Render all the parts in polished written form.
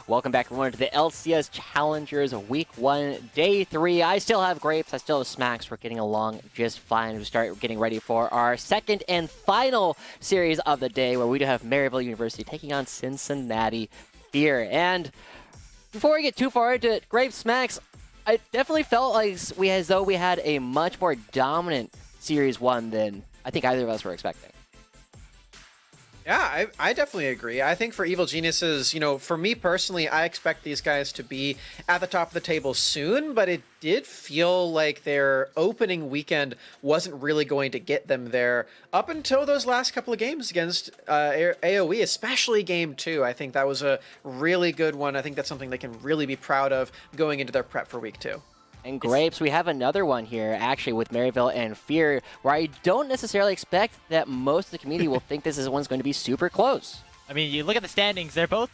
Welcome back, everyone, to the LCS Challengers Week 1, Day 3. I still have Grapes, I still have Smacks. We're getting along just fine. We start getting ready for our second and final series of the day, where we do have Maryville University taking on Cincinnati Fear. And before we get too far into it, Grapes, Smacks, I definitely felt like as though we had a much more dominant Series 1 than I think either of us were expecting. Yeah, I definitely agree. I think for Evil Geniuses, for me personally, I expect these guys to be at the top of the table soon, but it did feel like their opening weekend wasn't really going to get them there up until those last couple of games against AoE, especially Game 2. I think that was a really good one. I think that's something they can really be proud of going into their prep for Week 2. And Grapes, we have another one here, actually, with Maryville and Fear, where I don't necessarily expect that most of the community will think this one's going to be super close. I mean, you look at the standings, they're both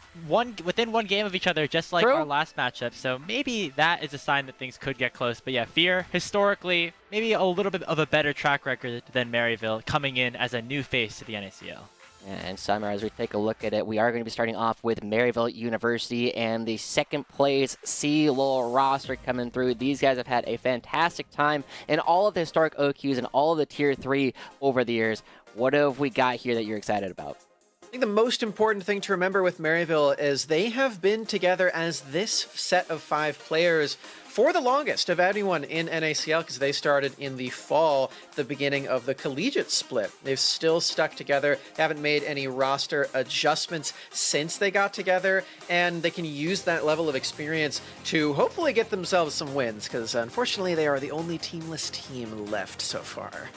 within one game of each other, just like our last matchup. So maybe that is a sign that things could get close. But yeah, Fear, historically, maybe a little bit of a better track record than Maryville, coming in as a new face to the NACL. And Summer, as we take a look at it, we are going to be starting off with Maryville University and the second place CLOL roster coming through. These guys have had a fantastic time in all of the historic OQs and all of the Tier 3 over the years. What have we got here that you're excited about? I think the most important thing to remember with Maryville is they have been together as this set of 5 players for the longest of anyone in NACL, because they started in the fall, the beginning of the collegiate split. They've still stuck together, haven't made any roster adjustments since they got together, and they can use that level of experience to hopefully get themselves some wins, because unfortunately they are the only teamless team left so far.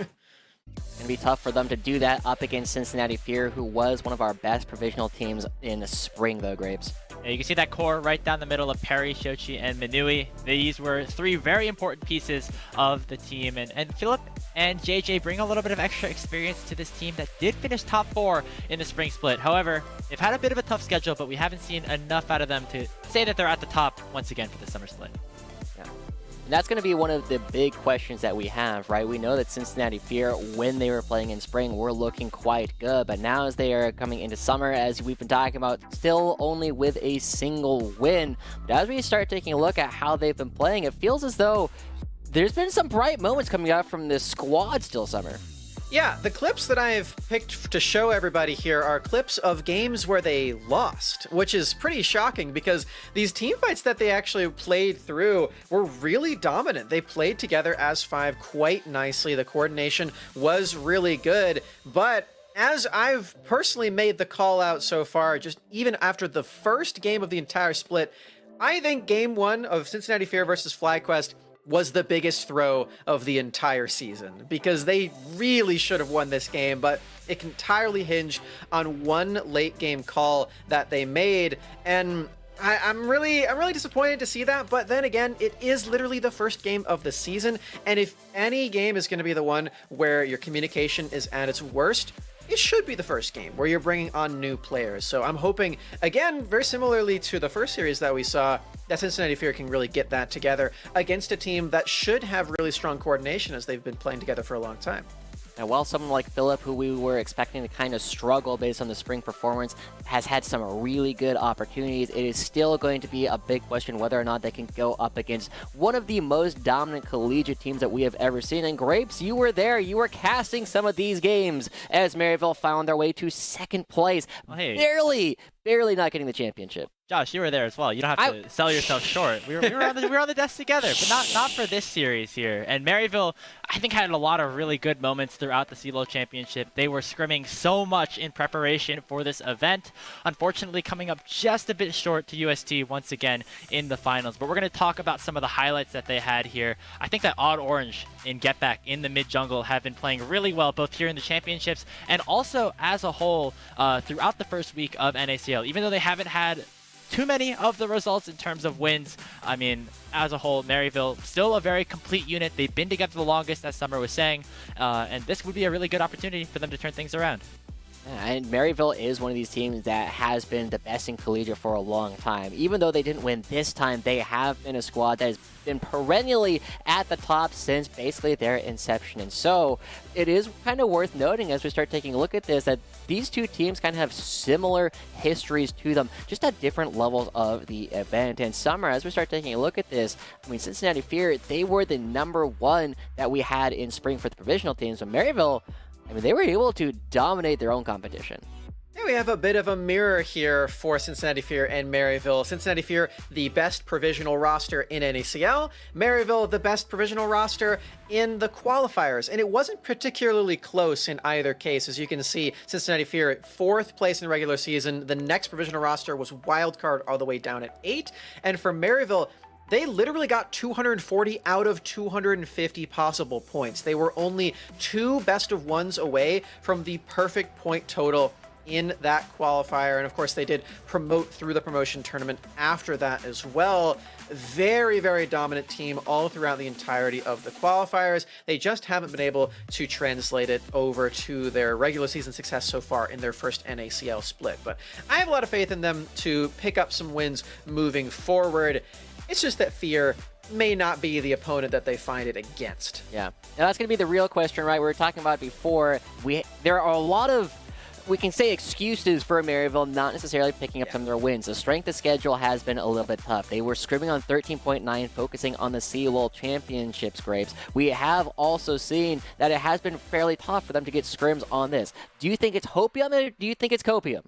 It's going to be tough for them to do that up against Cincinnati Fear, who was one of our best provisional teams in the spring, though, Grapes. Yeah, you can see that core right down the middle of Perry, Shochi, and Minui. These were 3 very important pieces of the team. And Philip and JJ bring a little bit of extra experience to this team that did finish top 4 in the spring split. However, they've had a bit of a tough schedule, but we haven't seen enough out of them to say that they're at the top once again for the summer split. Yeah. And that's going to be one of the big questions that we have, right? We know that Cincinnati Fear, when they were playing in spring, were looking quite good. But now as they are coming into summer, as we've been talking about, still only with a single win. But as we start taking a look at how they've been playing, it feels as though there's been some bright moments coming out from this squad still, Summer. Yeah, the clips that I've picked to show everybody here are clips of games where they lost, which is pretty shocking because these team fights that they actually played through were really dominant. They played together as 5 quite nicely. The coordination was really good, but as I've personally made the call out so far, just even after the first game of the entire split, I think Game 1 of Cincinnati Fear versus FlyQuest was the biggest throw of the entire season, because they really should have won this game, but it entirely hinged on one late game call that they made, and I'm really disappointed to see that. But then again, it is literally the first game of the season, and if any game is going to be the one where your communication is at its worst, it should be the first game where you're bringing on new players. So I'm hoping, again, very similarly to the first series that we saw, that Cincinnati Fear can really get that together against a team that should have really strong coordination, as they've been playing together for a long time. And while someone like Philip, who we were expecting to kind of struggle based on the spring performance, has had some really good opportunities, it is still going to be a big question whether or not they can go up against one of the most dominant collegiate teams that we have ever seen. And Grapes, you were there. You were casting some of these games as Maryville found their way to second place. Well, hey. Barely not getting the championship. Josh, you were there as well. You don't have to sell yourself short. We were on the desk together, but not for this series here. And Maryville, I think, had a lot of really good moments throughout the CLOL Championship. They were scrimming so much in preparation for this event. Unfortunately, coming up just a bit short to UST once again in the finals. But we're going to talk about some of the highlights that they had here. I think that Odd Orange in Get Back in the mid jungle have been playing really well, both here in the championships and also as a whole throughout the first week of NACL. Even though they haven't had too many of the results in terms of wins, I mean, as a whole, Maryville still a very complete unit. They've been together the longest, as Summer was saying, and this would be a really good opportunity for them to turn things around. Yeah, and Maryville is one of these teams that has been the best in collegiate for a long time. Even though they didn't win this time, they have been a squad that has been perennially at the top since basically their inception. And so it is kind of worth noting as we start taking a look at this that these two teams kind of have similar histories to them, just at different levels of the event. And Summer, as we start taking a look at this, I mean, Cincinnati Fear, they were the #1 that we had in spring for the provisional teams. So Maryville, I mean, they were able to dominate their own competition. Yeah, we have a bit of a mirror here for Cincinnati Fear and Maryville. Cincinnati Fear, the best provisional roster in NACL. Maryville, the best provisional roster in the qualifiers. And it wasn't particularly close in either case. As you can see, Cincinnati Fear, 4th place in the regular season. The next provisional roster was wildcard all the way down at 8. And for Maryville, they literally got 240 out of 250 possible points. They were only 2 best of 1s away from the perfect point total in that qualifier. And of course, they did promote through the promotion tournament after that as well. Very, very dominant team all throughout the entirety of the qualifiers. They just haven't been able to translate it over to their regular season success so far in their first NACL split. But I have a lot of faith in them to pick up some wins moving forward. It's just that Fear may not be the opponent that they find it against. Yeah, now that's going to be the real question, right? We were talking about it before. There are a lot of, we can say, excuses for Maryville not necessarily picking up some of their wins. The strength of schedule has been a little bit tough. They were scrimming on 13.9, focusing on the CWL Championships, Grapes. We have also seen that it has been fairly tough for them to get scrims on this. Do you think it's hopium or do you think it's copium?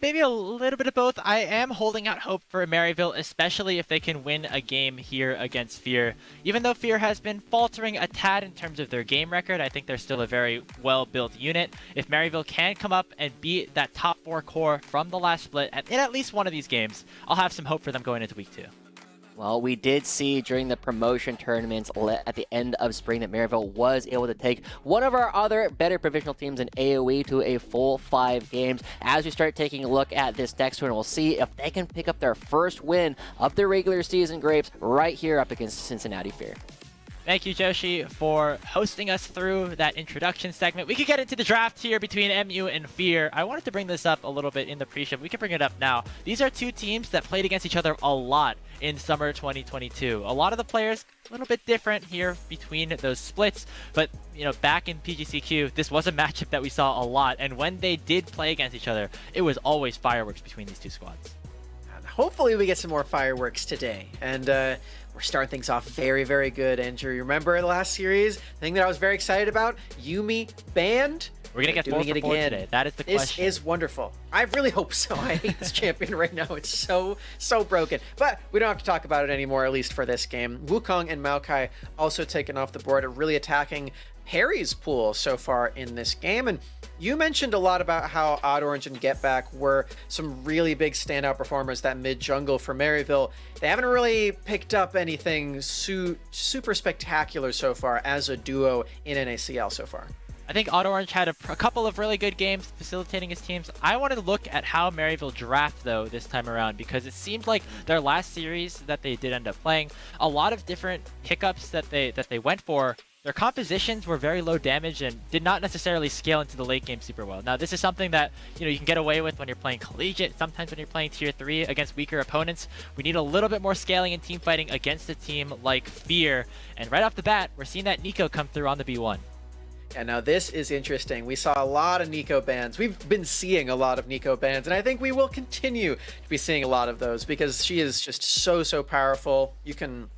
Maybe a little bit of both. I am holding out hope for Maryville, especially if they can win a game here against Fear. Even though Fear has been faltering a tad in terms of their game record, I think they're still a very well-built unit. If Maryville can come up and beat that top 4 core from the last split in at least one of these games, I'll have some hope for them going into week 2. Well, we did see during the promotion tournaments at the end of spring that Maryville was able to take one of our other better provisional teams in AoE to a full 5 games. As we start taking a look at this next one, we'll see if they can pick up their first win of the regular season, Grapes, right here up against Cincinnati Fear. Thank you, Joshi, for hosting us through that introduction segment. We could get into the draft here between MU and Fear. I wanted to bring this up a little bit in the pre-show. We can bring it up now. These are 2 teams that played against each other a lot in summer 2022. A lot of the players a little bit different here between those splits, but back in PGCQ, this was a matchup that we saw a lot, and when they did play against each other, it was always fireworks between these 2 squads. Hopefully we get some more fireworks today. And we're starting things off very, very good, Andrew. You remember the last series? The thing that I was very excited about? Yuumi banned. We're going to get 4 for 4 today. That is the question. This is wonderful. I really hope so. I hate this champion right now. It's so broken. But we don't have to talk about it anymore, at least for this game. Wukong and Maokai also taken off the board, really attacking Perry's pool so far in this game. And you mentioned a lot about how Odd Orange and Get Back were some really big standout performers, that mid jungle for Maryville. They haven't really picked up anything super spectacular so far as a duo in NACL so far. I think Odd Orange had a couple of really good games facilitating his teams. I wanted to look at how Maryville draft, though, this time around, because it seemed like their last series that they did end up playing, a lot of different hiccups that they went for. Their compositions were very low damage and did not necessarily scale into the late game super well. Now, this is something that you can get away with when you're playing collegiate, sometimes when you're playing tier 3 against weaker opponents. We need a little bit more scaling and team fighting against a team like Fear. And right off the bat, we're seeing that Nico come through on the B1. Yeah, now this is interesting. We saw a lot of Nico bans. We've been seeing a lot of Nico bans, and I think we will continue to be seeing a lot of those because she is just so powerful. You can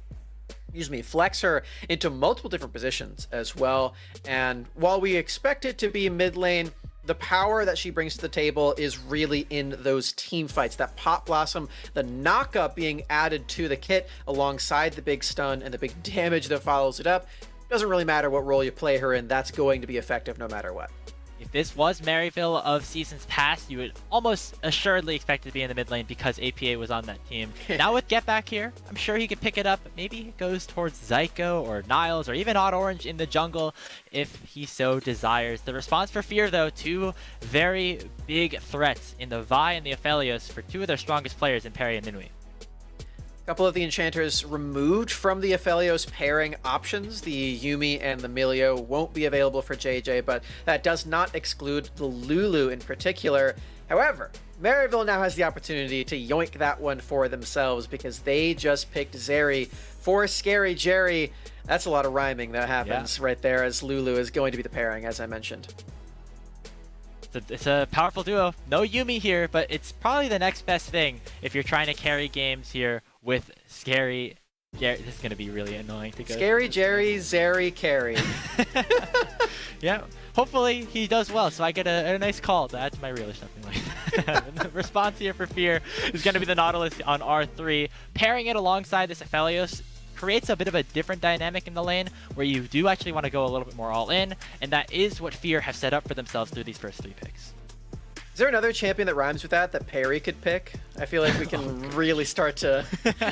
flex her into multiple different positions as well. And while we expect it to be mid lane, the power that she brings to the table is really in those team fights. That Pop Blossom, the knock-up being added to the kit alongside the big stun and the big damage that follows it up. Doesn't really matter what role you play her in, that's going to be effective no matter what. If this was Maryville of seasons past, you would almost assuredly expect it to be in the mid lane because APA was on that team. Now with Get Back here, I'm sure he could pick it up. Maybe it goes towards Zyko or Niles or even Odd Orange in the jungle if he so desires. The response for Fear, though, 2 very big threats in the Vi and the Aphelios for 2 of their strongest players in Perry and Minwi. A couple of the enchanters removed from the Aphelios pairing options. The Yuumi and the Milio won't be available for JJ, but that does not exclude the Lulu in particular. However, Maryville now has the opportunity to yoink that one for themselves because they just picked Zeri for Scary Jerry. That's a lot of rhyming that happens right there, as Lulu is going to be the pairing, as I mentioned. It's a powerful duo. No Yumi here, but it's probably the next best thing if you're trying to carry games here with Scary Jerry. This is going to be really annoying to go. Scary Jerry, Zeri, Carry. Yeah, hopefully he does well, so I get a nice call to add to my reel or something like that. The response here for Fear is going to be the Nautilus on R3. Pairing it alongside this Aphelios creates a bit of a different dynamic in the lane where you do actually want to go a little bit more all in, and that is what Fear have set up for themselves through these first 3 picks. Is there another champion that rhymes with that Perry could pick? I feel like we can really start to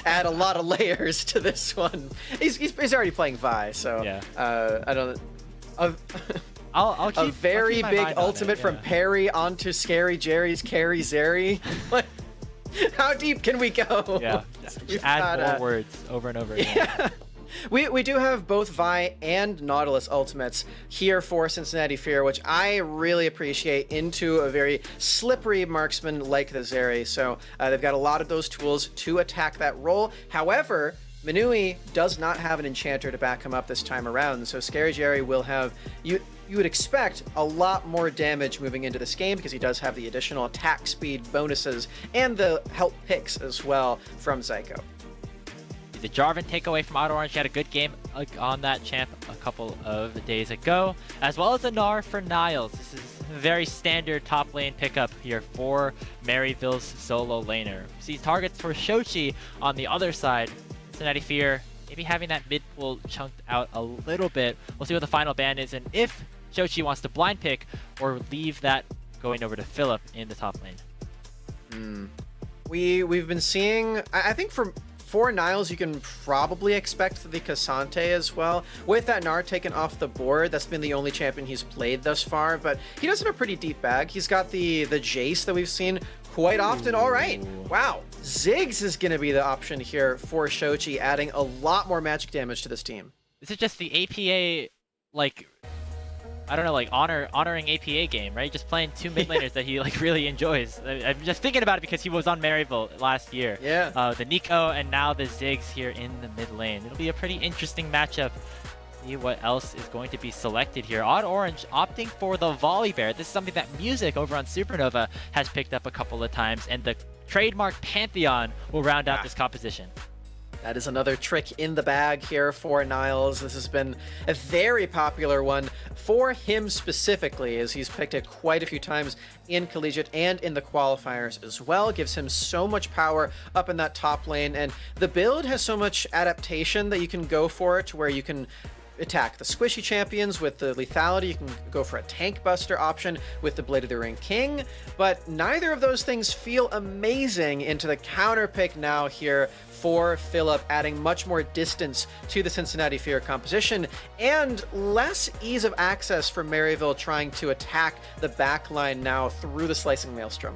add a lot of layers to this one. He's already playing Vi, so yeah. I don't. I'll keep, a very my big mind on ultimate it, from Perry onto Scary Jerry's Carry Zeri. How deep can we go? Yeah, just add more words over and over again. Yeah. We do have both Vi and Nautilus ultimates here for Cincinnati Fear, which I really appreciate into a very slippery marksman like the Zeri. So they've got a lot of those tools to attack that role. However, Minui does not have an enchanter to back him up this time around, so Scary Jerry will have you would expect a lot more damage moving into this game because he does have the additional attack speed bonuses and the help picks as well from Zyko. The Jarvan takeaway from Auto Orange. He had a good game on that champ a couple of days ago, as well as a Gnar for Niles. This is a very standard top lane pickup here for Maryville's solo laner. See targets for Shochi on the other side. Cincinnati Fear maybe having that mid pool chunked out a little bit. We'll see what the final ban is and if Shochi wants to blind pick or leave that going over to Philip in the top lane. We've been seeing, I think for Niles, you can probably expect the Cassante as well. With that Gnar taken off the board, that's been the only champion he's played thus far, but he does have a pretty deep bag. He's got the Jace that we've seen quite often. All right, wow. Ziggs is going to be the option here for Shochi, adding a lot more magic damage to this team. This is just the APA, like, I don't know, like honoring APA game, right? Just playing 2 mid laners that he like really enjoys. I'm just thinking about it because he was on Maryville last year. Yeah. The Nico and now the Ziggs here in the mid lane. It'll be a pretty interesting matchup. See what else is going to be selected here. Odd Orange opting for the Volley Bear. This is something that Music over on Supernova has picked up a couple of times, and the trademark Pantheon will round out this composition. That is another trick in the bag here for Niles. This has been a very popular one for him specifically, as he's picked it quite a few times in Collegiate and in the qualifiers as well. Gives him so much power up in that top lane, and the build has so much adaptation that you can go for it, where you can attack the squishy champions with the lethality. You can go for a tank buster option with the Blade of the Ring King, but neither of those things feel amazing into the counter pick now here for Philip, adding much more distance to the Cincinnati Fear composition and less ease of access for Maryville trying to attack the backline now through the Slicing Maelstrom.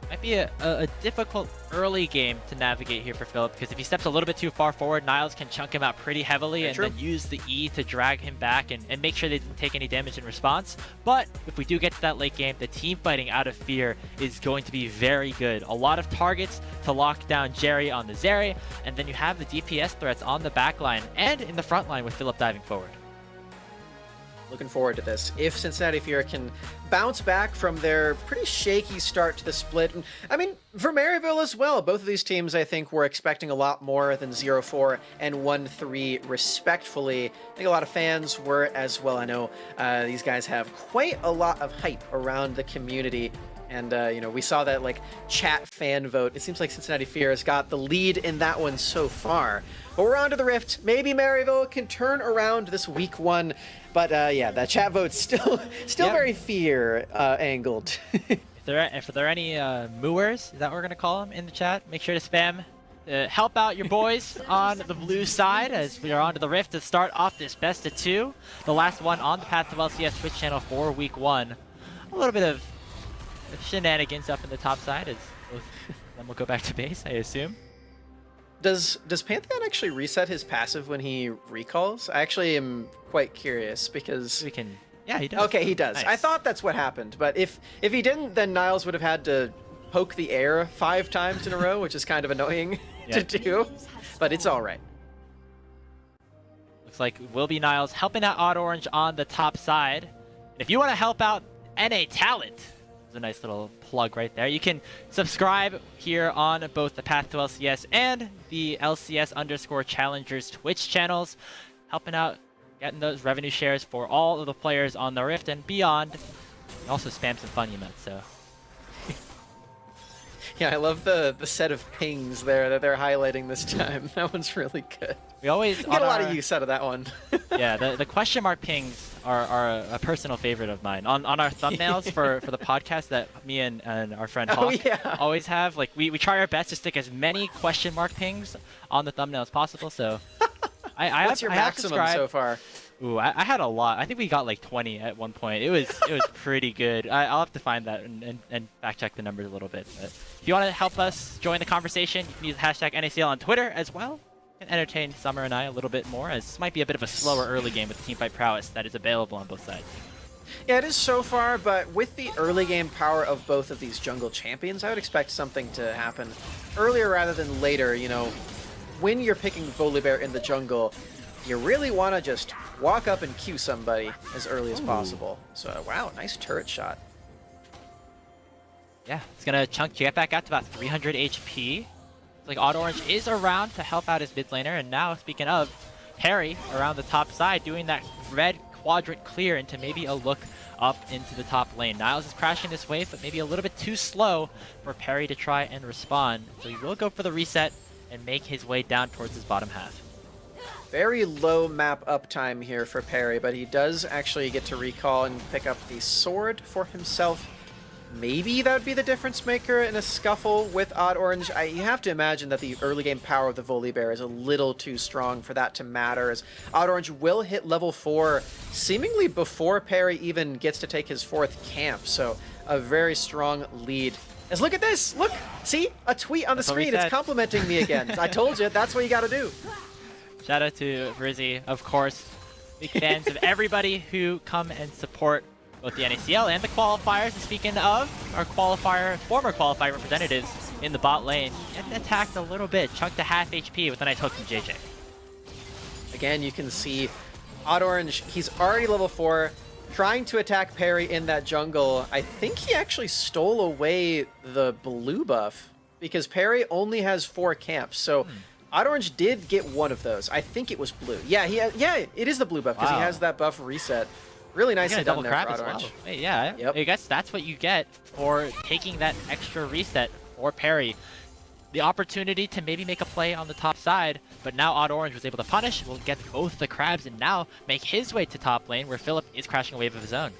Might be a difficult early game to navigate here for Philip, because if he steps a little bit too far forward, Niles can chunk him out pretty heavily and then use the E to drag him back and make sure they didn't take any damage in response. But if we do get to that late game, the team fighting out of Fear is going to be very good. A lot of targets to lock down Jerry on the Zeri, and then you have the DPS threats on the backline and in the front line with Philip diving forward. Looking forward to this. If Cincinnati Fear can bounce back from their pretty shaky start to the split, and I mean, for Maryville as well, both of these teams, I think, were expecting a lot more than 0-4 and 1-3 respectfully. I think a lot of fans were as well. I know these guys have quite a lot of hype around the community. And, you know, we saw that, like, chat fan vote. It seems like Cincinnati Fear has got the lead in that one so far. But we're on to the Rift. Maybe Maryville can turn around this week 1. But, yeah, that chat vote's still very Fear angled. If there are any mooers, is that what we're going to call them in the chat? Make sure to spam. Help out your boys on the blue side as we are on to the Rift to start off this best of 2. The last one on the path to LCS Twitch channel for week 1. A little bit of shenanigans up in the top side as both then we'll go back to base, I assume. Does Pantheon actually reset his passive when he recalls? I actually am quite curious because we can. Yeah, he does. Okay, he does. Nice. I thought that's what happened, but if he didn't, then Niles would have had to poke the air 5 times in a row, which is kind of annoying to do. But it's all right. Looks like it will be Niles helping out Odd Orange on the top side. And if you want to help out NA Talent. It's a nice little plug right there. You can subscribe here on both the Path to LCS and the LCS Challengers Twitch channels, helping out, getting those revenue shares for all of the players on the Rift and beyond. And also spam some fun emotes, so. Yeah, I love the set of pings there that they're highlighting this time. That one's really good. We always get a lot of use out of that one. Yeah, the question mark pings are a personal favorite of mine. On our thumbnails for the podcast that me and our friend Hawk always have, like we try our best to stick as many question mark pings on the thumbnail as possible. So What's your maximum so far? Ooh, I had a lot. I think we got like 20 at one point. It was pretty good. I'll have to find that and fact check the numbers a little bit. But if you want to help us join the conversation, you can use the hashtag NACL on Twitter as well. And entertain Summer and I a little bit more, as this might be a bit of a slower early game with teamfight prowess that is available on both sides. Yeah, it is so far, but with the early game power of both of these jungle champions, I would expect something to happen earlier rather than later. You know, when you're picking Volibear in the jungle, you really want to just walk up and Q somebody as early as possible. So, wow, nice turret shot. Yeah, it's going to chunk Jet back out to about 300 HP. Like Odd Orange is around to help out his mid laner, and now speaking of, Perry around the top side doing that red quadrant clear into maybe a look up into the top lane. Niles is crashing this wave, but maybe a little bit too slow for Perry to try and respond. So he will go for the reset and make his way down towards his bottom half. Very low map uptime here for Perry, but he does actually get to recall and pick up the sword for himself. Maybe that would be the difference maker in a scuffle with Odd Orange. You have to imagine that the early game power of the Volibear is a little too strong for that to matter, as Odd Orange will hit level 4 seemingly before Perry even gets to take his 4th camp. So a very strong lead. As look at this! Look! See? A tweet on the screen. It's complimenting me again. I told you, that's what you gotta do. Shout out to Brizzy, of course. Big fans of everybody who come and support both the NACL and the qualifiers. And speaking of our former qualifier representatives in the bot lane, getting attacked a little bit, chunked to half HP with a nice hook from JJ. Again, you can see Odd Orange, he's already level 4, trying to attack Perry in that jungle. I think he actually stole away the blue buff, because Perry only has 4 camps, so Odd Orange did get one of those. I think it was blue. Yeah, it is the blue buff, because he has that buff reset. Really nicely done there for Odd Orange. Well. Hey, yeah, yep. I guess that's what you get for taking that extra reset for Perry. The opportunity to maybe make a play on the top side, but now Odd Orange was able to punish, will get both the crabs, and now make his way to top lane, where Philip is crashing a wave of his own.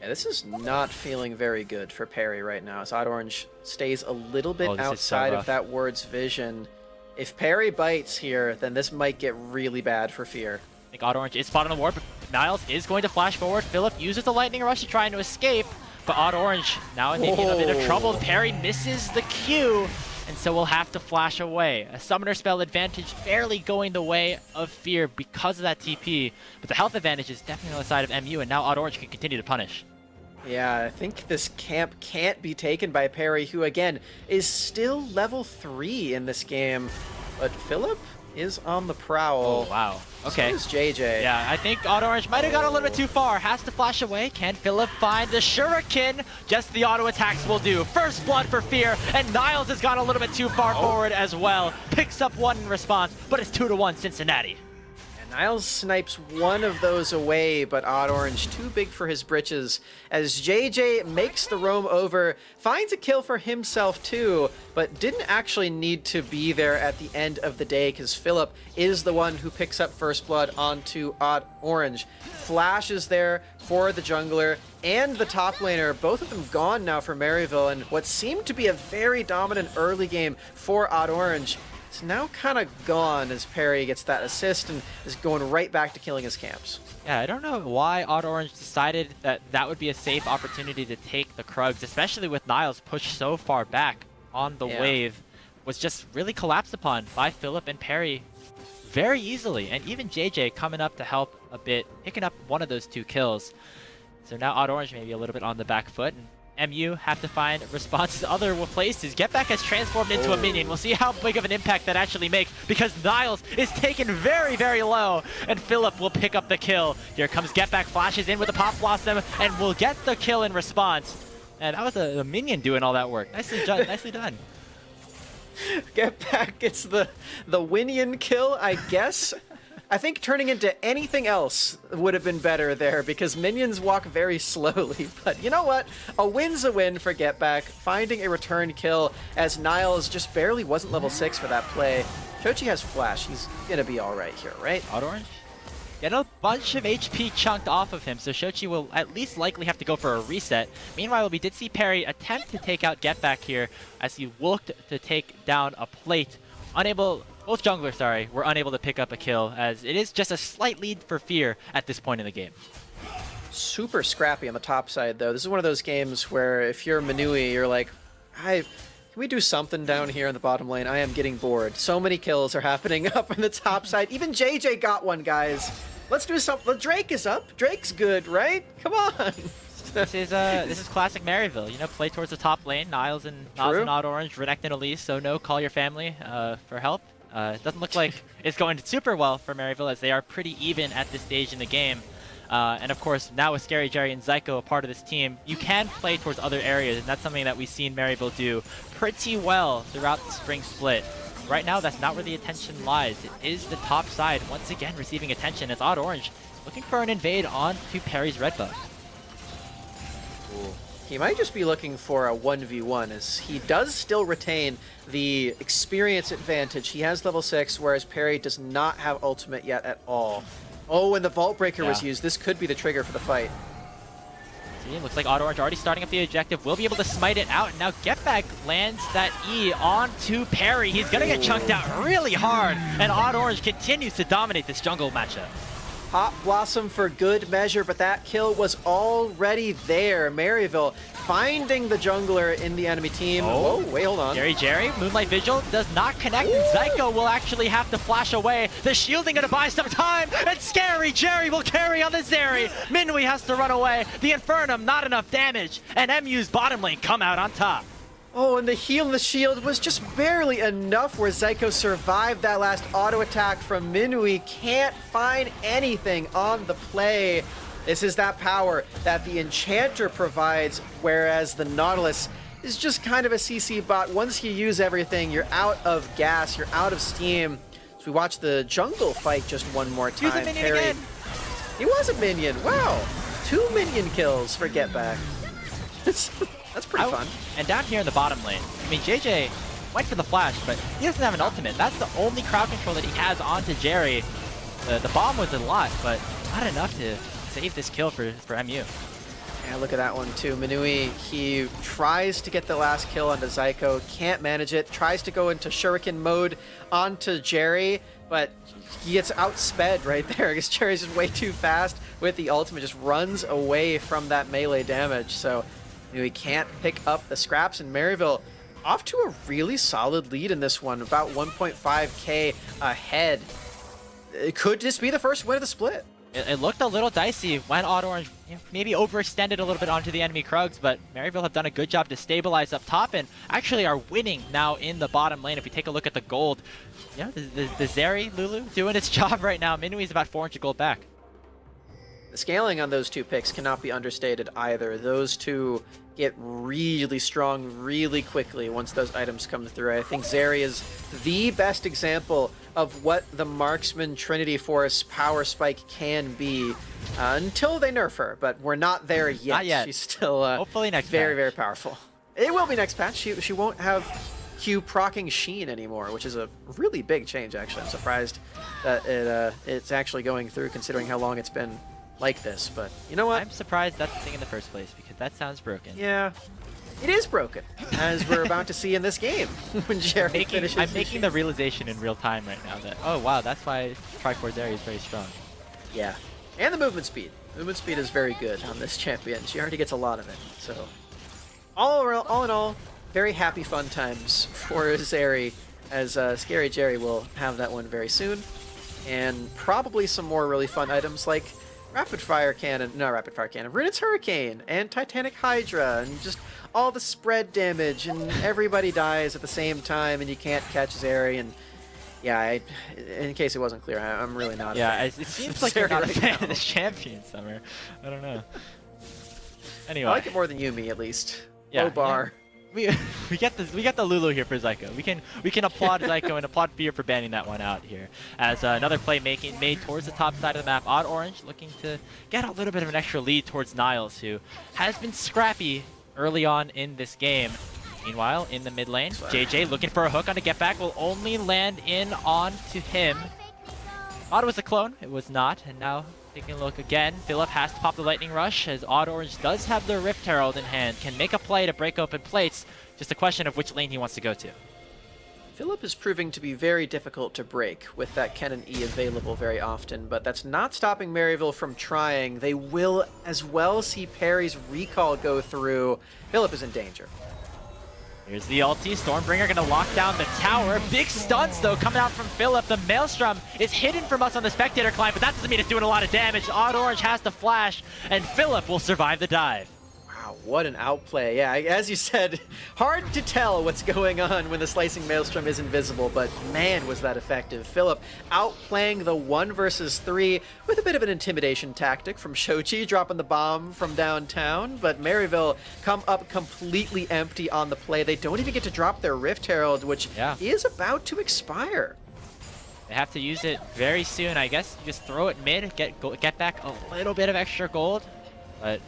Yeah, this is not feeling very good for Perry right now, as Odd Orange stays a little bit outside of that ward's vision. If Perry bites here, then this might get really bad for Fear. I think Odd Orange is spotted on the ward, but Niles is going to flash forward. Philip uses the lightning rush to try to escape, but Odd Orange now maybe in a bit of trouble. Perry misses the Q, and so we'll have to flash away. A summoner spell advantage barely going the way of Fear because of that TP, but the health advantage is definitely on the side of MU, and now Odd Orange can continue to punish. Yeah, I think this camp can't be taken by Perry, who again is still level 3 in this game, but Philip is on the prowl. Oh, wow. Okay. So is JJ. Yeah, I think Odd Orange might have gone a little bit too far. Has to flash away. Can Philip find the Shuriken? Just the auto attacks will do. First blood for Fear, and Niles has gone a little bit too far forward as well. Picks up one in response, but it's 2-1 Cincinnati. Niles snipes one of those away, but Odd Orange too big for his britches, as JJ makes the roam over, finds a kill for himself too, but didn't actually need to be there at the end of the day, because Philip is the one who picks up first blood onto Odd Orange. Flash is there for the jungler and the top laner, both of them gone now for Maryville, and what seemed to be a very dominant early game for Odd Orange it's now kind of gone as Perry gets that assist and is going right back to killing his camps. Yeah, I don't know why Odd Orange decided that that would be a safe opportunity to take the Krugs, especially with Niles pushed so far back on the wave. Was just really collapsed upon by Philip and Perry very easily. And even JJ coming up to help a bit, picking up one of those 2 kills. So now Odd Orange maybe a little bit on the back foot. MU have to find responses other places. Get Back has transformed into a minion. We'll see how big of an impact that actually makes because Niles is taken very, very low, and Philip will pick up the kill. Here comes Get Back, flashes in with the Pop Blossom, and will get the kill in response. And that was a minion doing all that work. Nicely done. Nicely done. Get Back gets the Winion kill, I guess. I think turning into anything else would have been better there because minions walk very slowly. But you know what? A win's a win for Get Back, finding a return kill as Niles just barely wasn't level 6 for that play. Chochi has flash. He's going to be all right here, right? Odd Orange? Get a bunch of HP chunked off of him, so Shochi will at least likely have to go for a reset. Meanwhile, we did see Perry attempt to take out Get Back here as he looked to take down a plate. Both junglers, were unable to pick up a kill, as it is just a slight lead for Fear at this point in the game. Super scrappy on the top side, though. This is one of those games where if you're Manui, you're like, can we do something down here in the bottom lane? I am getting bored. So many kills are happening up on the top side. Even JJ got one, guys. Let's do something. Drake is up. Drake's good, right? Come on. This is classic Maryville. You know, play towards the top lane. Niles and Odd Orange, Renekton and Elise. So no, call your family for help. It doesn't look like it's going super well for Maryville as they are pretty even at this stage in the game. And of course, now with Scary Jerry and Zyko a part of this team, you can play towards other areas, and that's something that we've seen Maryville do pretty well throughout the spring split. Right now, that's not where the attention lies. It is the top side, once again receiving attention as Odd Orange looking for an invade onto Perry's red buff. He might just be looking for a 1v1 as he does still retain the experience advantage. He has level 6, whereas Perry does not have ultimate yet at all. Oh, and the Vault Breaker was used. This could be the trigger for the fight. See, looks like Odd Orange already starting up the objective. Will be able to smite it out. Now Get Back lands that E onto Perry. He's going to get chunked out really hard, and Odd Orange continues to dominate this jungle matchup. Pop Blossom for good measure, but that kill was already there. Maryville finding the jungler in the enemy team. Oh, whoa, wait, hold on. Jerry, Moonlight Vigil does not connect. Zyko will actually have to flash away. The shielding gonna buy some time, and Scary Jerry will carry on the Zeri. Minwi has to run away. The Infernum, not enough damage, and MU's bottom lane come out on top. Oh, and the heal and the shield was just barely enough where Zyko survived that last auto attack from Minui. Can't find anything on the play. This is that power that the Enchanter provides, whereas the Nautilus is just kind of a CC bot. Once you use everything, you're out of gas, you're out of steam. So we watch the jungle fight just one more time. Use a minion again. He was a minion. Wow. 2 minion kills for Get Back. That's pretty fun. And down here in the bottom lane, I mean, JJ went for the flash, but he doesn't have an ultimate. That's the only crowd control that he has onto Jerry. The bomb was a lot, but not enough to save this kill for MU. Yeah, look at that one too. Minui, he tries to get the last kill onto Zyko, can't manage it, tries to go into Shuriken mode onto Jerry, but he gets outsped right there because Jerry's just way too fast with the ultimate, just runs away from that melee damage. So Minui can't pick up the scraps, and Maryville off to a really solid lead in this one, about 1.5k ahead. It could just be the first win of the split. It looked a little dicey when Odd Orange maybe overextended a little bit onto the enemy Krugs, but Maryville have done a good job to stabilize up top and actually are winning now in the bottom lane. If we take a look at the gold, yeah, the Zeri Lulu doing its job right now. Minui's about 400 gold back. The scaling on those two picks cannot be understated either. Those two get really strong really quickly once those items come through. I think Zeri is the best example of what the Marksman Trinity Force power spike can be until they nerf her, but we're not there yet. Not yet. She's still hopefully next very, patch. Very powerful. It will be next patch. She won't have Q proccing Sheen anymore, which is a really big change, actually. I'm surprised that it's actually going through considering how long it's been like this, but you know what? I'm surprised that's the thing in the first place because that sounds broken. Yeah, it is broken, as we're about to see in this game when Jerry finishes. I'm making the realization in real time right now that, oh wow, that's why Triforce Zeri is very strong. Yeah, and the movement speed. Movement speed is very good on this champion. She already gets a lot of it. So, all in all, very happy fun times for Zeri, as Scary Jerry will have that one very soon, and probably some more really fun items like Rapid Fire Cannon, no, Rapid Fire Cannon, Ruinous Hurricane, and Titanic Hydra, and just all the spread damage, and everybody dies at the same time, and you can't catch Zeri, and yeah, in case it wasn't clear, I'm really not a fan. It seems like you're not a fan of this champion, Summer. I don't know. Anyway. I like it more than Yuumi, at least. Yeah, Low bar. Yeah. We get the Lulu here for Zyko. We can applaud Zyko and applaud Fear for banning that one out here. As another play made towards the top side of the map. Odd Orange looking to get a little bit of an extra lead towards Niles, who has been scrappy early on in this game. Meanwhile, in the mid lane, JJ looking for a hook on a get back will only land in onto him. Thought it was a clone, it was not, and now taking a look again, Philip has to pop the Lightning Rush as Odd Orange does have the Rift Herald in hand, can make a play to break open plates, just a question of which lane he wants to go to. Philip is proving to be very difficult to break with that Cannon E available very often, but that's not stopping Maryville from trying. They will as well see Perry's recall go through. Philip is in danger. Here's the ulti. Stormbringer gonna lock down the tower. Big stunts though coming out from Philip. The Maelstrom is hidden from us on the spectator climb, but that doesn't mean it's doing a lot of damage. Odd Orange has to flash, and Philip will survive the dive. Wow, what an outplay. Yeah, as you said, hard to tell what's going on when the Slicing Maelstrom is invisible, but man, was that effective. Philip outplaying the 1 versus 3 with a bit of an intimidation tactic from Shochi, dropping the bomb from downtown, but Maryville come up completely empty on the play. They don't even get to drop their Rift Herald, which is about to expire. They have to use it very soon. I guess you just throw it mid, get back a little bit of extra gold, but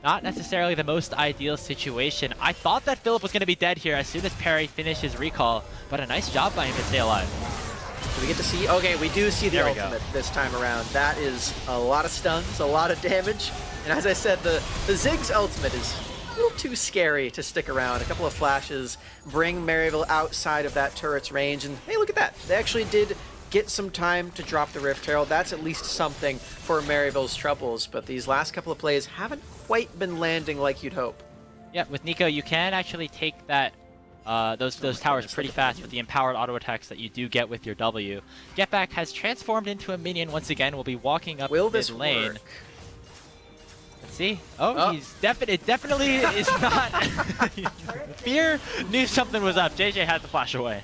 not necessarily the most ideal situation. I thought that Philip was going to be dead here as soon as Perry finished his recall, but a nice job by him to stay alive. Do we get to see? Okay, we do see the ultimate this time around. That is a lot of stuns, a lot of damage. And as I said, the Ziggs ultimate is a little too scary to stick around. A couple of flashes bring Maryville outside of that turret's range. And hey, look at that. They actually did get some time to drop the Rift Herald. That's at least something for Maryville's troubles. But these last couple of plays haven't quite been landing like you'd hope. Yeah, with Nico, you can actually take that those towers pretty fast with the empowered auto attacks that you do get with your W. Getback has transformed into a minion once again. Will be walking up mid lane. Work? Let's see. Oh, he's definitely is not. Fear knew something was up. JJ had to flash away.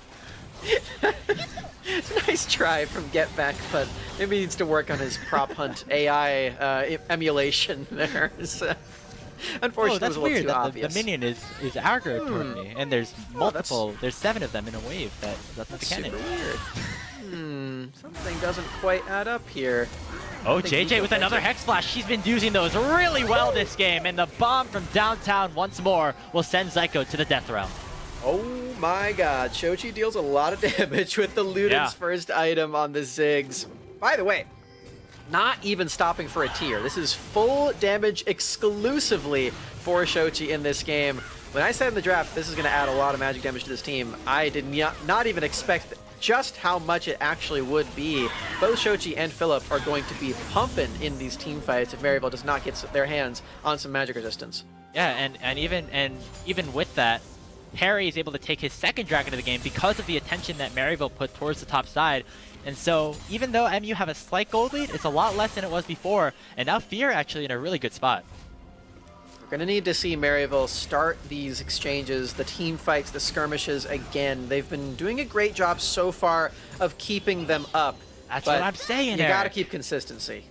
It's a nice try from Get Back, but maybe he needs to work on his prop hunt AI emulation there. So, unfortunately, it was a little too obvious. The minion is aggro toward me, and there's multiple. There's 7 of them in a wave. That's the cannon. Super weird. Something doesn't quite add up here. Oh, JJ with another Hex Flash. She's been using those really well this game, and the bomb from downtown once more will send Zyko to the death realm. Oh my god, Shochi deals a lot of damage with the Luden's first item on the Ziggs. By the way, not even stopping for a tier. This is full damage exclusively for Shochi in this game. When I said in the draft this is going to add a lot of magic damage to this team, I did not even expect just how much it actually would be. Both Shochi and Philip are going to be pumping in these team fights if Maryville does not get their hands on some magic resistance. Yeah, and even with that, Perry is able to take his second dragon of the game because of the attention that Maryville put towards the top side. And so even though MU have a slight gold lead, it's a lot less than it was before. And now Fear actually in a really good spot. We're going to need to see Maryville start these exchanges, the team fights, the skirmishes again. They've been doing a great job so far of keeping them up. That's what I'm saying, You got to keep consistency.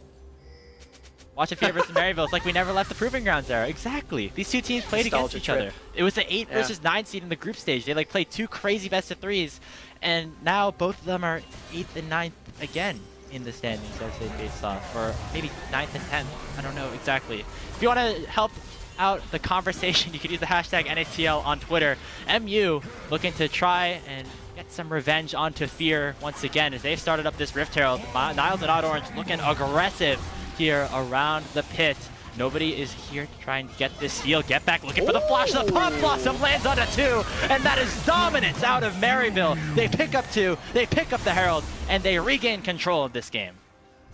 Watch Fear versus Maryville. It's like we never left the Proving Grounds era. Exactly. These two teams played against each other. It was the 8 versus 9 seed in the group stage. They like played 2 crazy best of 3s, and now both of them are 8th and 9th again in the standings as they face off, or maybe 9th and 10th. I don't know exactly. If you want to help out the conversation, you can use the hashtag NACL on Twitter. MU looking to try and get some revenge onto Fear once again as they've started up this Rift Herald. Niles and Odd Orange looking aggressive here around the pit. Nobody is here to try and get this steal. Get back looking for the flash. The Pop Blossom lands on a 2, and that is dominance out of Maryville. They pick up 2, they pick up the Herald, and they regain control of this game.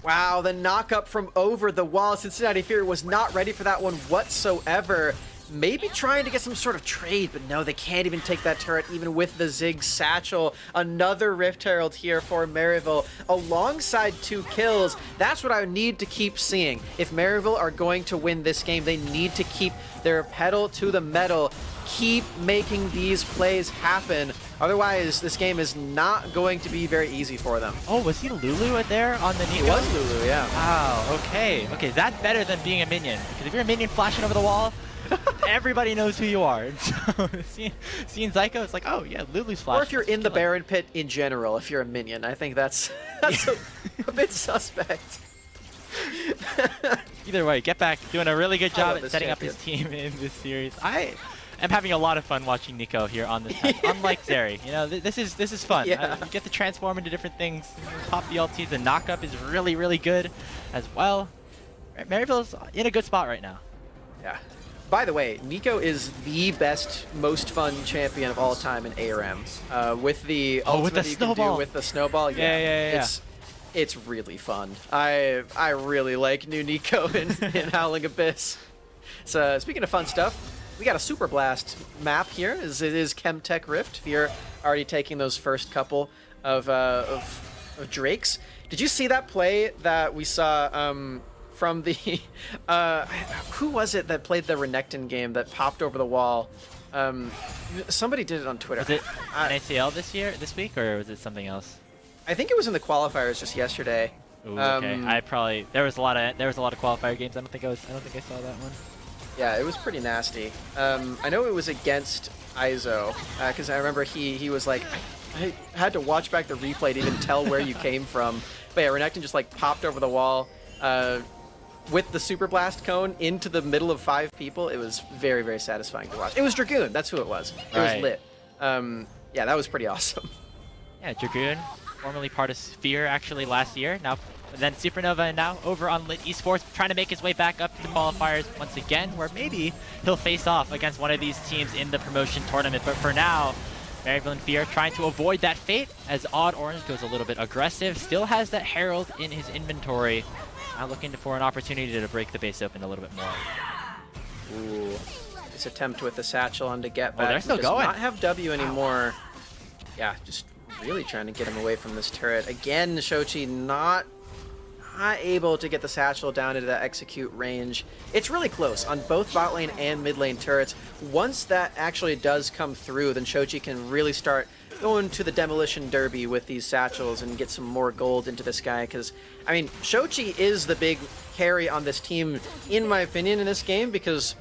Wow, the knock up from over the wall. Cincinnati Fear was not ready for that one whatsoever. maybe trying to get some sort of trade, but no, they can't even take that turret even with the Zig Satchel. Another Rift Herald here for Maryville alongside 2 kills. That's what I need to keep seeing. If Maryville are going to win this game, they need to keep their pedal to the metal, keep making these plays happen. Otherwise, this game is not going to be very easy for them. Oh, was he Lulu there on the NACL? It was Lulu, yeah. Wow, okay. Okay, that's better than being a minion. Because if you're a minion flashing over the wall, everybody knows who you are. And so seeing Zyko, it's like, oh yeah, Lulu's flashing. Or if you're in the Baron Pit in general, if you're a minion, I think that's a bit suspect. Either way, Get Back doing a really good job at setting up champion. his team in this series. I am having a lot of fun watching Nico here on this time. Unlike Zeri, you know, this is fun. Yeah. You get to transform into different things, pop the ultis. The knockup is really good as well. Maryville's in a good spot right now. Yeah. By the way, Nico is the best, most fun champion of all time in ARM. With the ultimate with the you can do snowball. with the snowball, Yeah. It's really fun. I really like new Nico in Howling Abyss. So speaking of fun stuff, we got a Super Blast map here. It is Chemtech Rift. Fear already taking those first couple of Drakes. Did you see that play that we saw from the who was it that played the Renekton game that popped over the wall? Somebody did it on Twitter. Was it NACL this week, or was it something else? I think it was in the qualifiers just yesterday. Ooh, okay. There was a lot of qualifier games. I don't think I saw that one. Yeah, it was pretty nasty. I know it was against Izo, because I remember he was like, I had to watch back the replay to even tell where you came from. But yeah, Renekton just like popped over the wall with the Super Blast cone into the middle of 5 people. It was very satisfying to watch. It was Dragoon, that's who it was. It was lit. Yeah, that was pretty awesome. Yeah, Dragoon, formerly part of Sphere actually last year. Now then Supernova, and now over on Lit Esports, trying to make his way back up to the qualifiers once again, where maybe he'll face off against one of these teams in the promotion tournament. But for now, Maryville and Fear trying to avoid that fate as Odd Orange goes a little bit aggressive, still has that Herald in his inventory. Now looking for an opportunity to break the base open a little bit more. Ooh, this attempt with the satchel on to get back. Oh, they're still does going. Not have W anymore. Yeah, just really trying to get him away from this turret. Again, Shochi not able to get the satchel down into that execute range. It's really close on both bot lane and mid lane turrets. Once that actually does come through, then Shochi can really start going to the demolition derby with these satchels and get some more gold into this guy. Because, I mean, Shochi is the big carry on this team, in my opinion, in this game. Because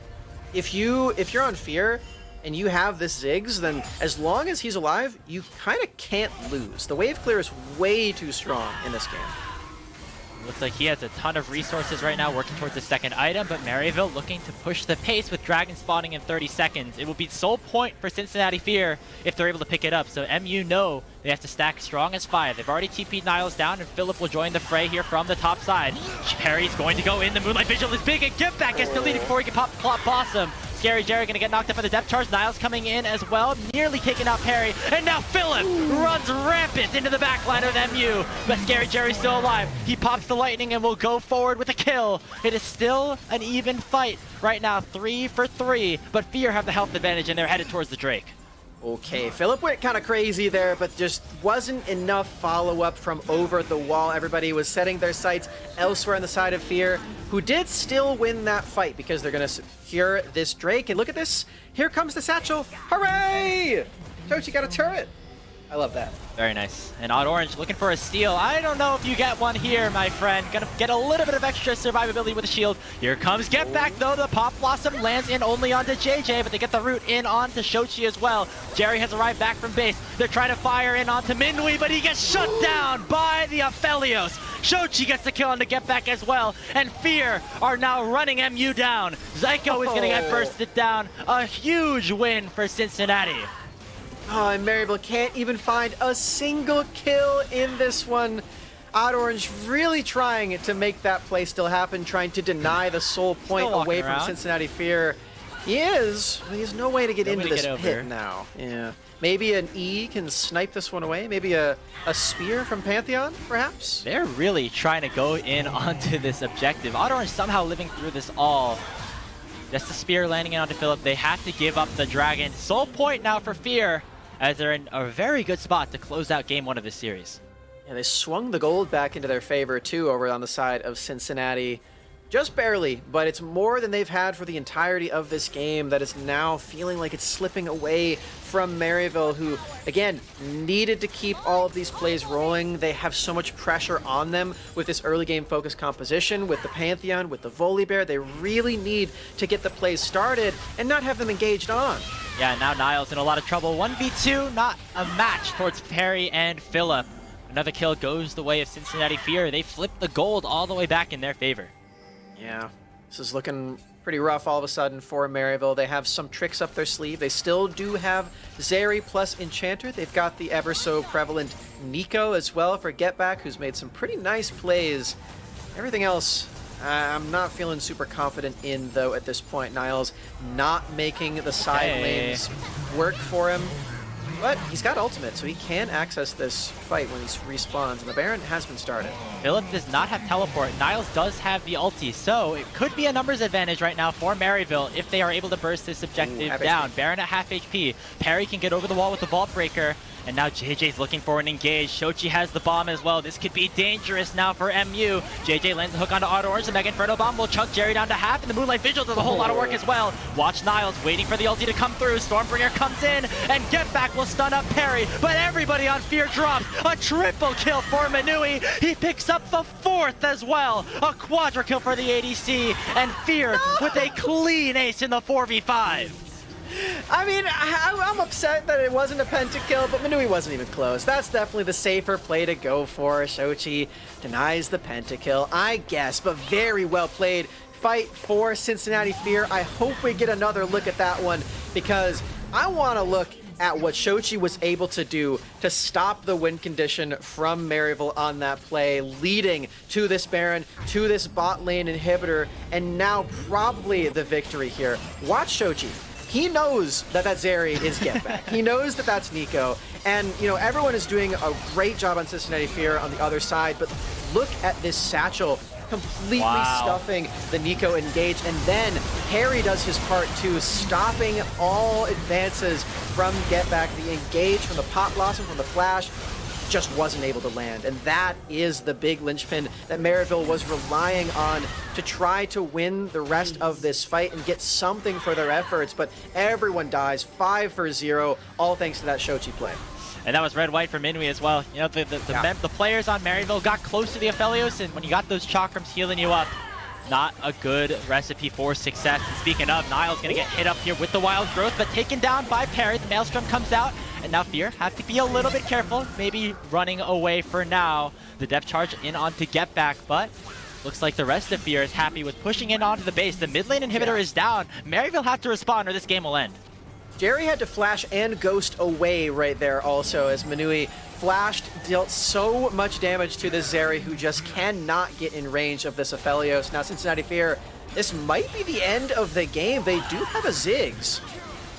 if you're on Fear and you have this Ziggs, then as long as he's alive, you kind of can't lose. The wave clear is way too strong in this game. Looks like he has a ton of resources right now working towards the second item, but Maryville looking to push the pace with Dragon spawning in 30 seconds. It will be sole point for Cincinnati Fear if they're able to pick it up. So MU know they have to stack strong as fire. They've already TP'd Niles down, and Philip will join the fray here from the top side. Perry's going to go in. The Moonlight Vigil is big, and Get Back gets deleted before he can pop the Clop Blossom. Scary Jerry gonna get knocked up by the depth charge. Niles coming in as well, nearly taking out Perry. And now Philip runs rampant into the backline of MU. But Scary Jerry's still alive. He pops the lightning and will go forward with a kill. It is still an even fight right now, 3 for 3. But Fear have the health advantage and they're headed towards the Drake. Okay, Philip went kind of crazy there, but just wasn't enough follow-up from over the wall. Everybody was setting their sights elsewhere on the side of Fear, who did still win that fight because they're going to secure this Drake. And look at this. Here comes the satchel. Hooray! Shochi got a turret. I love that. Very nice. And Odd Orange looking for a steal. I don't know if you get one here, my friend. Gonna get a little bit of extra survivability with a shield. Here comes Get Back, though. The Pop Blossom lands in only onto JJ, but they get the root in onto Shochi as well. Jerry has arrived back from base. They're trying to fire in onto Minwi, but he gets shut down by the Aphelios. Shochi gets the kill on the Get Back as well, and Fear are now running MU down. Zyko is gonna get bursted down. A huge win for Cincinnati. Oh, and Maryville can't even find a single kill in this one. Odd Orange really trying to make that play still happen, trying to deny the soul point away from Cincinnati Fear. He has no way to get into this pit now. Yeah. Maybe an E can snipe this one away. Maybe a spear from Pantheon, perhaps? They're really trying to go in onto this objective. Odd Orange somehow living through this all. Just the spear landing it onto Philip. They have to give up the dragon. Sole point now for Fear, as they're in a very good spot to close out game 1 of this series. Yeah, they swung the gold back into their favor, too, over on the side of Cincinnati. Just barely, but it's more than they've had for the entirety of this game that is now feeling like it's slipping away from Maryville, who, again, needed to keep all of these plays rolling. They have so much pressure on them with this early game focus composition, with the Pantheon, with the Volibear. They really need to get the plays started and not have them engaged on. Yeah, now Niall's in a lot of trouble. 1v2, not a match towards Perry and Philip. Another kill goes the way of Cincinnati Fear. They flip the gold all the way back in their favor. Yeah, this is looking pretty rough all of a sudden for Maryville. They have some tricks up their sleeve. They still do have Zeri plus Enchanter. They've got the ever so prevalent Nico as well for Get Back, who's made some pretty nice plays. Everything else, I'm not feeling super confident in, though, at this point. Niall's not making the side lanes work for him. But he's got ultimate, so he can access this fight when he respawns, and the Baron has been started. Philip does not have teleport. Niles does have the ulti, so it could be a numbers advantage right now for Maryville if they are able to burst this objective down. HP. Baron at half HP. Perry can get over the wall with the Vault Breaker, and now JJ's looking for an engage. Shochi has the bomb as well. This could be dangerous now for MU. JJ lands the hook onto Auto Orange. The Mega Inferno Bomb will chunk Jerry down to half, and the Moonlight Vigil does a whole lot of work as well. Watch Niles waiting for the ulti to come through. Stormbringer comes in, and Get Back will stun up Perry, but everybody on Fear drops. A triple kill for Manui. He picks up the 4th as well. A quadra kill for the ADC, and Fear with a clean ace in the 4v5. I mean, I'm upset that it wasn't a pentakill, but Manui wasn't even close. That's definitely the safer play to go for. Shochi denies the pentakill, I guess, but very well played. Fight for Cincinnati Fear. I hope we get another look at that one, because I want to look at what Shochi was able to do to stop the win condition from Maryville on that play, leading to this Baron, to this bot lane inhibitor, and now probably the victory here. Watch Shochi. He knows that that Zeri is Get Back. He knows that that's Nico. And, you know, everyone is doing a great job on Cincinnati Fear on the other side, but look at this satchel completely stuffing the Nico engage, and then Harry does his part too, stopping all advances from Get Back. The engage from the pot blossom, from the flash, just wasn't able to land, and that is the big linchpin that Maryville was relying on to try to win the rest of this fight and get something for their efforts, but everyone dies 5-0, all thanks to that Shochi play. And that was red-white for Minui as well. You know, the players on Maryville got close to the Aphelios, and when you got those chakrams healing you up, not a good recipe for success. And speaking of, Niall's going to get hit up here with the Wild Growth, but taken down by Perry. The Maelstrom comes out, and now Fear have to be a little bit careful, maybe running away for now. The depth charge in onto Get Back, but looks like the rest of Fear is happy with pushing in onto the base. The mid lane inhibitor is down. Maryville have to respond or this game will end. Jerry had to flash and ghost away right there also, as Manui flashed, dealt so much damage to this Zeri, who just cannot get in range of this Aphelios. Now Cincinnati Fear, this might be the end of the game. They do have a Ziggs.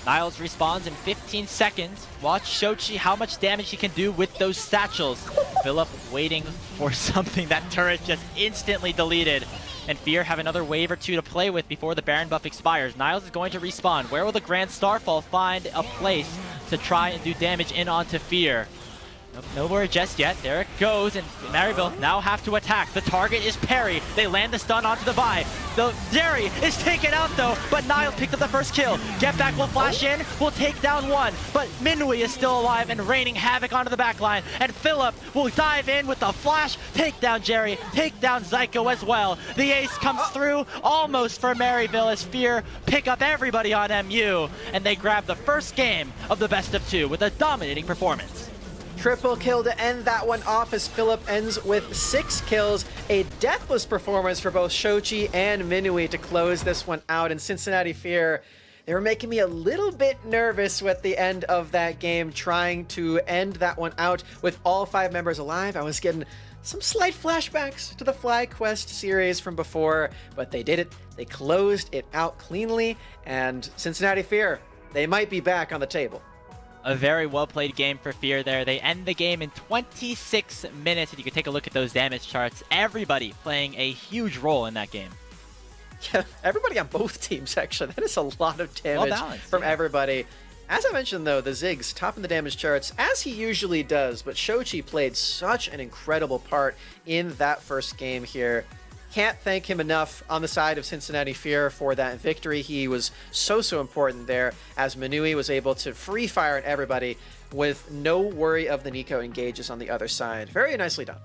Niles respawns in 15 seconds. Watch Shochi how much damage he can do with those satchels. Philip waiting for something. That turret just instantly deleted. And Fear have another wave or two to play with before the Baron buff expires. Niles is going to respawn. Where will the Grand Starfall find a place to try and do damage in onto Fear? Nowhere just yet. There it goes, and Maryville now have to attack. The target is Perry. They land the stun onto the Vi. The Jerry is taken out though, but Niles picked up the first kill. Get Back will flash in, will take down one, but Minui is still alive and raining havoc onto the backline. And Philip will dive in with the flash, take down Jerry, take down Zyko as well. The ace comes through almost for Maryville as Fear pick up everybody on MU, and they grab the first game of the best of two with a dominating performance. Triple kill to end that one off as Philip ends with 6 kills. A deathless performance for both Shochi and Minui to close this one out. And Cincinnati Fear, they were making me a little bit nervous with the end of that game, trying to end that one out with all 5 members alive. I was getting some slight flashbacks to the FlyQuest series from before, but they did it. They closed it out cleanly, and Cincinnati Fear, they might be back on the table. A very well-played game for Fear there. They end the game in 26 minutes, and you can take a look at those damage charts. Everybody playing a huge role in that game. Yeah, everybody on both teams, actually. That is a lot of damage from everybody. As I mentioned, though, the Ziggs topping the damage charts, as he usually does, but Shochi played such an incredible part in that first game here. Can't thank him enough on the side of Cincinnati Fear for that victory. He was so important there, as Manui was able to free fire at everybody with no worry of the Nico engages on the other side. Very nicely done.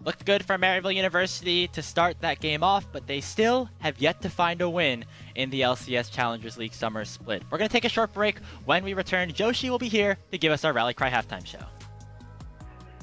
Looked good for Maryville University to start that game off, but they still have yet to find a win in the LCS Challengers League Summer Split. We're going to take a short break. When we return, Joshi will be here to give us our Rally Cry halftime show.